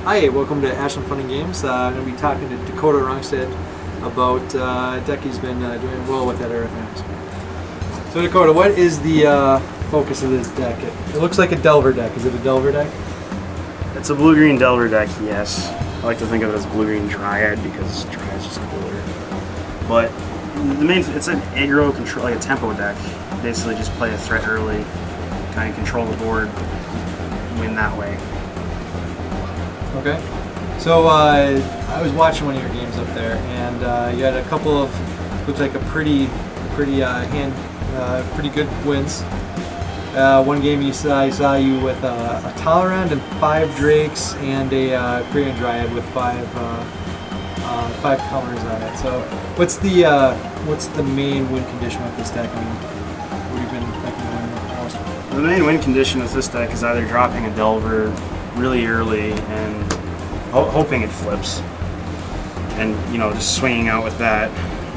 Hi, welcome to Ashland Fun and Games. I'm going to be talking to Dakota Rongstad about a deck he's been doing well with at FNMs. So Dakota, what is the focus of this deck? It looks like a Delver deck. Is it a Delver deck? It's a blue-green Delver deck, yes. I like to think of it as blue-green Dryad because Dryad's just cooler. But it's an aggro control, like a tempo deck. Basically just play a threat early, kind of control the board, win that way. Okay. So I was watching one of your games up there, and you had a couple of looked like pretty good wins. One game I saw you with a Tolerant and 5 Drakes and a Korean Dryad with 5 counters on it. So what's the main win condition with this deck? I mean, what have you been thinking of the most? The main win condition with this deck is either dropping a Delver really early and hoping it flips, and just swinging out with that,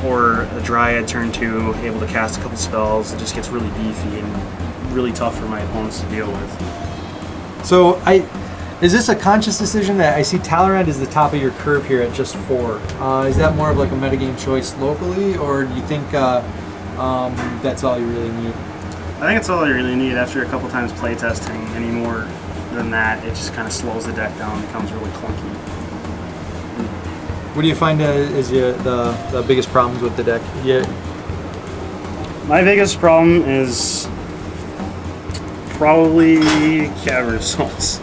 or a Dryad turn 2, able to cast a couple spells. It just gets really beefy and really tough for my opponents to deal with. So is this a conscious decision that I see Tolerant is the top of your curve here at just 4? Is that more of like a metagame choice locally, or do you think that's all you really need? I think it's all you really need. After a couple times playtesting, any more than that, it just kind of slows the deck down, becomes really clunky. What do you find is the biggest problems with the deck? Yeah. My biggest problem is probably Cavern Souls.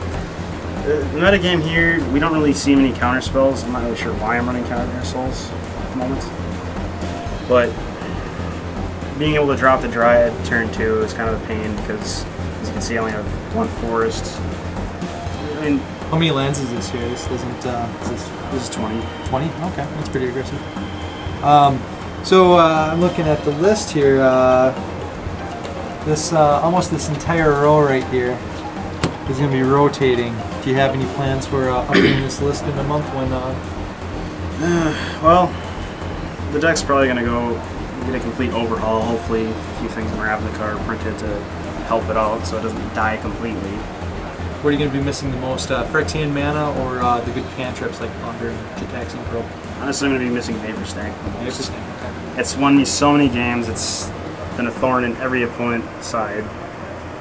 The metagame here, we don't really see many counter spells. I'm not really sure why I'm running Cavern Souls at the moment. But being able to drop the Dryad turn 2 is kind of a pain because, as you can see, I only have 1 forest. I mean, how many lands is this here? This doesn't. This is 20. 20? Okay, that's pretty aggressive. So I'm looking at the list here. Almost this entire row right here is going to be rotating. Do you have any plans for updating this list in a month when? Well, the deck's probably going to go get a complete overhaul. Hopefully, a few things in Ravnica are printed to help it out so it doesn't die completely. What are you going to be missing the most? Phyrexian mana or the good cantrips like Ponder and Jitaxian Pro? Honestly, I'm going to be missing Vapor Stank the most. Vapor Stank, okay. It's won me so many games. It's been a thorn in every opponent's side.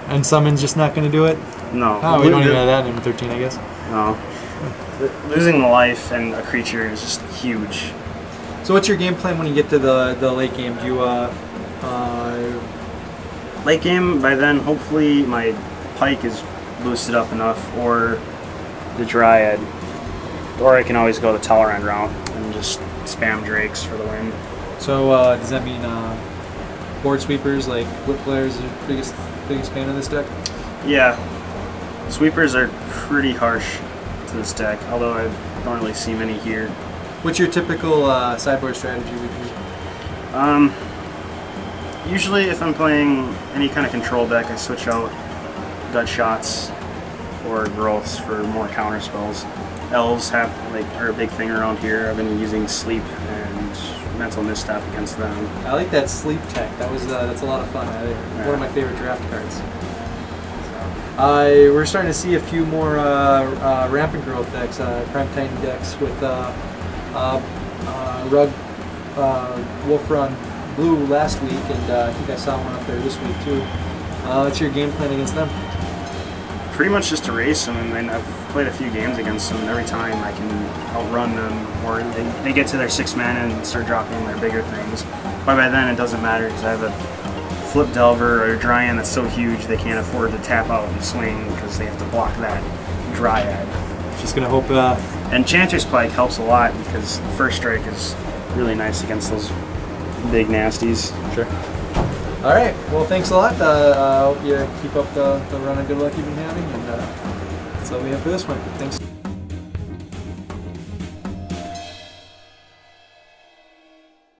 And Summon's just not going to do it? No. Oh, we don't even have that in 13, I guess. No. Losing the life and a creature is just huge. So what's your game plan when you get to the late game? Do you late game, by then hopefully my Pike is boosted up enough, or the Dryad, or I can always go the Tolerant route and just spam Drakes for the win. So does that mean board sweepers like Whip Flares are the biggest fan of this deck? Yeah, sweepers are pretty harsh to this deck, although I don't really see many here. What's your typical sideboard strategy with you? Usually if I'm playing any kind of control deck, I switch out gut shots or growths for more counter spells. Elves are a big thing around here. I've been using sleep and mental misstep against them. I like that sleep tech. That's a lot of fun. One of my favorite draft cards. We're starting to see a few more rampant growth decks, Prime Titan decks with Rug Wolf Run Blue last week, and I think I saw one up there this week too. What's your game plan against them? Pretty much just erase them, and then I've played a few games against them, and every time I can outrun them, or they get to their 6 mana and start dropping their bigger things. But by then it doesn't matter because I have a Flip Delver or a Dryad that's so huge they can't afford to tap out and swing because they have to block that Dryad. Just gonna hope. And Chanter's Pike helps a lot because First Strike is really nice against those big nasties. Sure. All right. Well, thanks a lot. I hope you keep up the run of good luck you've been having, and that's all we have for this one. Thanks.